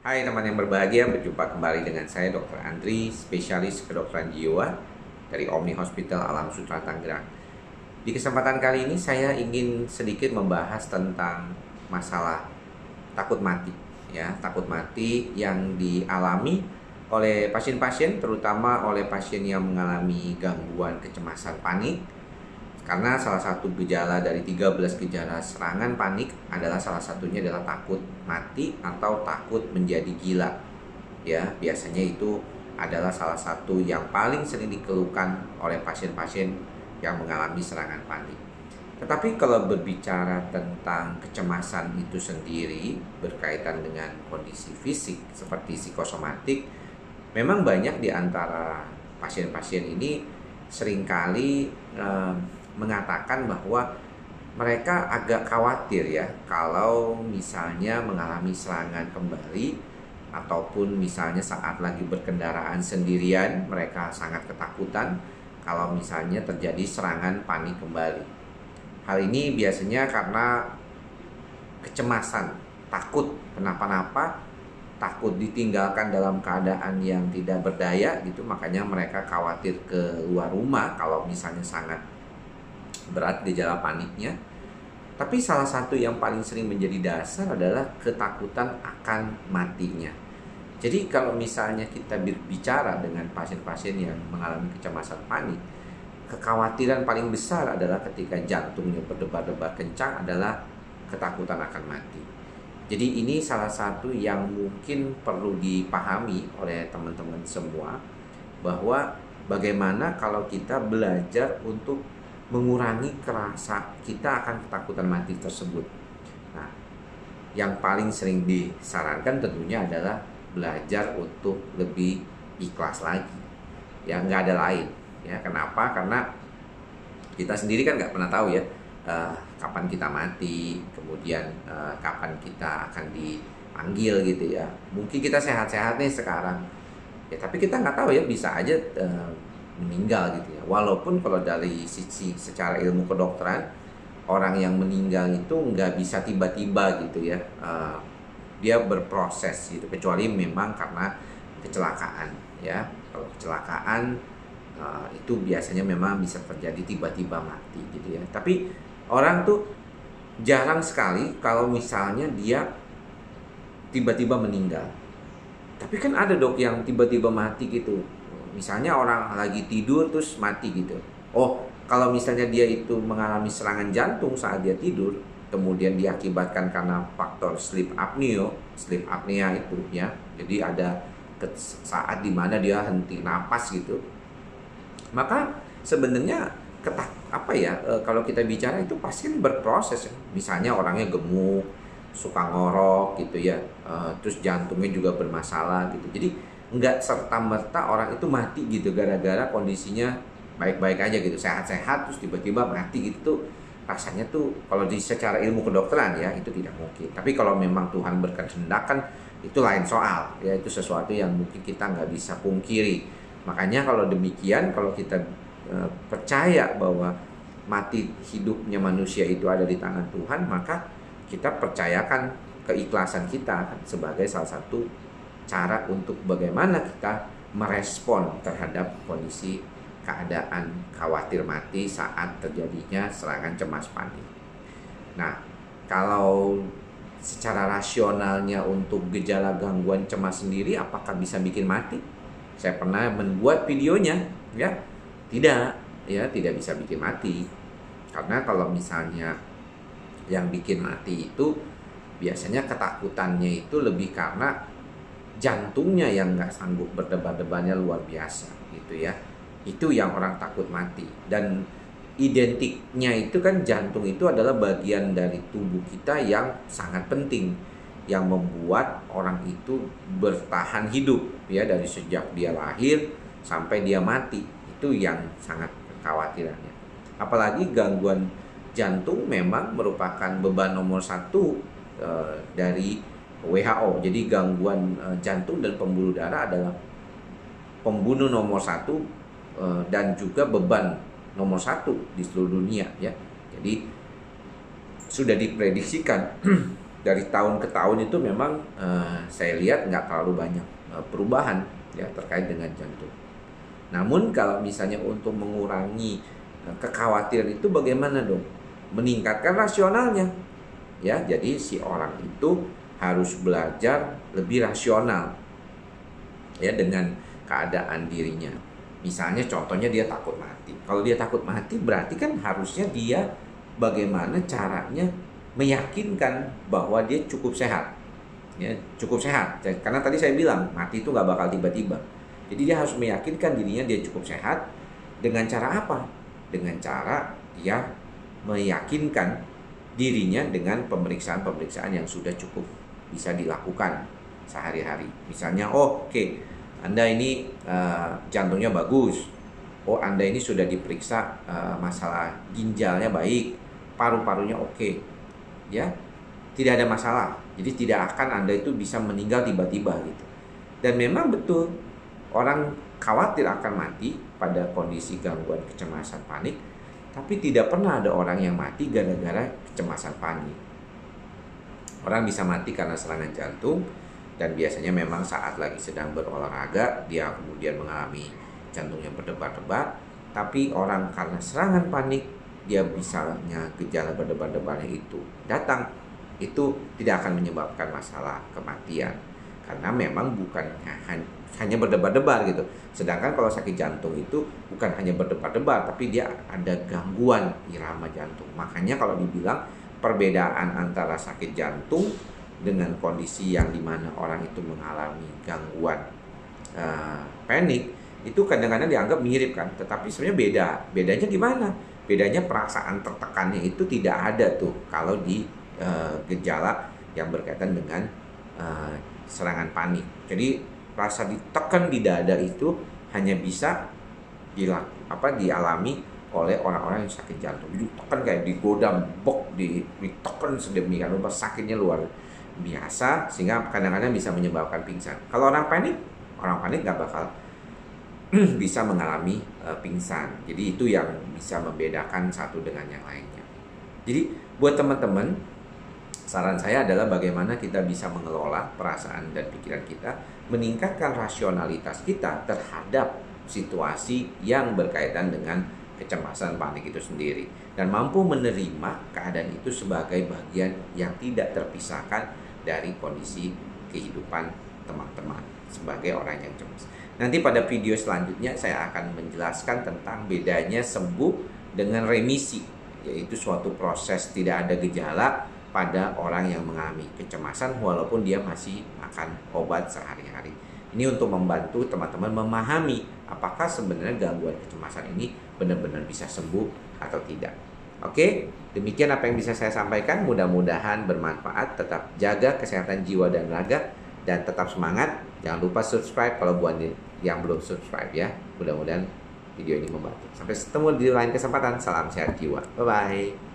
Hai teman yang berbahagia, berjumpa kembali dengan saya Dr. Andri, spesialis kedokteran jiwa dari Omni Hospital Alam Sutera Tangerang. Di kesempatan kali ini saya ingin sedikit membahas tentang masalah takut mati, ya, takut mati yang dialami oleh pasien-pasien, terutama oleh pasien yang mengalami gangguan kecemasan panik. Karena salah satu gejala dari 13 gejala serangan panik adalah salah satunya adalah takut mati atau takut menjadi gila. Ya, biasanya itu adalah salah satu yang paling sering dikeluhkan oleh pasien-pasien yang mengalami serangan panik. Tetapi kalau berbicara tentang kecemasan itu sendiri berkaitan dengan kondisi fisik seperti psikosomatik, memang banyak di antara pasien-pasien ini seringkali mengatakan bahwa mereka agak khawatir ya kalau misalnya mengalami serangan kembali, ataupun misalnya saat lagi berkendaraan sendirian mereka sangat ketakutan kalau misalnya terjadi serangan panik kembali. Hal ini biasanya karena kecemasan, takut kenapa-napa, takut ditinggalkan dalam keadaan yang tidak berdaya gitu, makanya mereka khawatir keluar rumah kalau misalnya sangat berat gejala paniknya. Tapi salah satu yang paling sering menjadi dasar adalah ketakutan akan matinya. Jadi kalau misalnya kita berbicara dengan pasien-pasien yang mengalami kecemasan panik, kekhawatiran paling besar adalah ketika jantungnya berdebar-debar kencang adalah ketakutan akan mati. Jadi ini salah satu yang mungkin perlu dipahami oleh teman-teman semua, bahwa bagaimana kalau kita belajar untuk mengurangi kerasa kita akan ketakutan mati tersebut. Nah, yang paling sering disarankan tentunya adalah belajar untuk lebih ikhlas lagi. Ya, nggak ada lain. Ya, kenapa? Karena kita sendiri kan nggak pernah tahu ya kapan kita mati, kemudian kapan kita akan dipanggil gitu ya. Mungkin kita sehat-sehat nih sekarang, ya, tapi kita nggak tahu ya, bisa aja meninggal gitu ya. Walaupun kalau dari sisi secara ilmu kedokteran, orang yang meninggal itu nggak bisa tiba-tiba gitu ya, dia berproses gitu, kecuali memang karena kecelakaan ya. Kalau kecelakaan itu biasanya memang bisa terjadi tiba-tiba mati gitu ya. Tapi orang tuh jarang sekali kalau misalnya dia tiba-tiba meninggal. Tapi kan ada dok yang tiba-tiba mati gitu. Misalnya orang lagi tidur terus mati gitu. Oh, kalau misalnya dia itu mengalami serangan jantung saat dia tidur, kemudian diakibatkan karena faktor sleep apnea itu ya. Jadi ada saat dimana dia henti napas gitu. Maka sebenarnya kalau kita bicara itu pasien berproses ya. Misalnya orangnya gemuk, suka ngorok gitu ya, terus jantungnya juga bermasalah gitu. Jadi nggak serta-merta orang itu mati gitu gara-gara kondisinya baik-baik aja gitu, sehat-sehat terus tiba-tiba mati gitu. Rasanya tuh kalau secara ilmu kedokteran ya itu tidak mungkin. Tapi kalau memang Tuhan berkehendak kan itu lain soal ya, itu sesuatu yang mungkin kita nggak bisa pungkiri. Makanya kalau demikian, kalau kita percaya bahwa mati hidupnya manusia itu ada di tangan Tuhan, maka kita percayakan keikhlasan kita sebagai salah satu cara untuk bagaimana kita merespon terhadap kondisi keadaan khawatir mati saat terjadinya serangan cemas panik. Nah, kalau secara rasionalnya untuk gejala gangguan cemas sendiri apakah bisa bikin mati? Saya pernah membuat videonya, ya. Tidak bisa bikin mati. Karena kalau misalnya yang bikin mati itu biasanya ketakutannya itu lebih karena jantungnya yang nggak sanggup berdebar-debarnya luar biasa gitu ya. Itu yang orang takut mati. Dan identiknya itu kan jantung itu adalah bagian dari tubuh kita yang sangat penting, yang membuat orang itu bertahan hidup ya, dari sejak dia lahir sampai dia mati. Itu yang sangat kekhawatirannya. Apalagi gangguan jantung memang merupakan beban nomor 1 dari WHO. Jadi gangguan jantung dan pembuluh darah adalah pembunuh nomor 1 dan juga beban nomor 1 di seluruh dunia ya. Jadi sudah diprediksikan dari tahun ke tahun itu memang saya lihat nggak terlalu banyak perubahan ya terkait dengan jantung. Namun kalau misalnya untuk mengurangi kekhawatiran itu bagaimana dong? Meningkatkan rasionalnya. Ya, jadi si orang itu harus belajar lebih rasional ya dengan keadaan dirinya. Misalnya contohnya dia takut mati. Kalau dia takut mati berarti kan harusnya dia bagaimana caranya meyakinkan bahwa dia cukup sehat. Ya, cukup sehat. Karena tadi saya bilang mati itu nggak bakal tiba-tiba. Jadi dia harus meyakinkan dirinya dia cukup sehat dengan cara apa? Dengan cara dia meyakinkan dirinya dengan pemeriksaan-pemeriksaan yang sudah cukup bisa dilakukan sehari-hari. Misalnya, oke, Anda ini jantungnya bagus. Oh, Anda ini sudah diperiksa masalah ginjalnya baik, paru-parunya oke. Ya, tidak ada masalah. Jadi tidak akan Anda itu bisa meninggal tiba-tiba gitu. Dan memang betul orang khawatir akan mati pada kondisi gangguan kecemasan panik, tapi tidak pernah ada orang yang mati gara-gara kecemasan panik. Orang bisa mati karena serangan jantung, dan biasanya memang saat lagi sedang berolahraga dia kemudian mengalami jantungnya berdebar-debar. Tapi orang karena serangan panik, dia misalnya gejala berdebar-debarnya itu datang, itu tidak akan menyebabkan masalah kematian, karena memang bukan hanya berdebar-debar gitu. Sedangkan kalau sakit jantung itu bukan hanya berdebar-debar, tapi dia ada gangguan irama jantung. Makanya kalau dibilang perbedaan antara sakit jantung dengan kondisi yang dimana orang itu mengalami gangguan panik, itu kadang-kadang dianggap mirip kan, tetapi sebenarnya beda. Bedanya gimana? Bedanya perasaan tertekannya itu tidak ada tuh kalau di gejala yang berkaitan dengan serangan panik. Jadi rasa ditekan di dada itu hanya bisa dialami oleh orang-orang yang sakit jantung. Jadi tekan kayak digodam, ditekan sedemikian rupa, sakitnya luar biasa sehingga kadang-kadang bisa menyebabkan pingsan. Kalau orang panik nggak bakal bisa mengalami pingsan. Jadi itu yang bisa membedakan satu dengan yang lainnya. Jadi buat teman-teman, saran saya adalah bagaimana kita bisa mengelola perasaan dan pikiran kita, meningkatkan rasionalitas kita terhadap situasi yang berkaitan dengan kecemasan panik itu sendiri, dan mampu menerima keadaan itu sebagai bagian yang tidak terpisahkan dari kondisi kehidupan teman-teman sebagai orang yang cemas. Nanti pada video selanjutnya saya akan menjelaskan tentang bedanya sembuh dengan remisi, yaitu suatu proses tidak ada gejala pada orang yang mengalami kecemasan walaupun dia masih makan obat sehari-hari. Ini untuk membantu teman-teman memahami apakah sebenarnya gangguan kecemasan ini benar-benar bisa sembuh atau tidak. Oke, demikian apa yang bisa saya sampaikan. Mudah-mudahan bermanfaat. Tetap jaga kesehatan jiwa dan raga dan tetap semangat. Jangan lupa subscribe kalau buat yang belum subscribe ya. Mudah-mudahan video ini membantu. Sampai ketemu di lain kesempatan. Salam sehat jiwa. Bye-bye.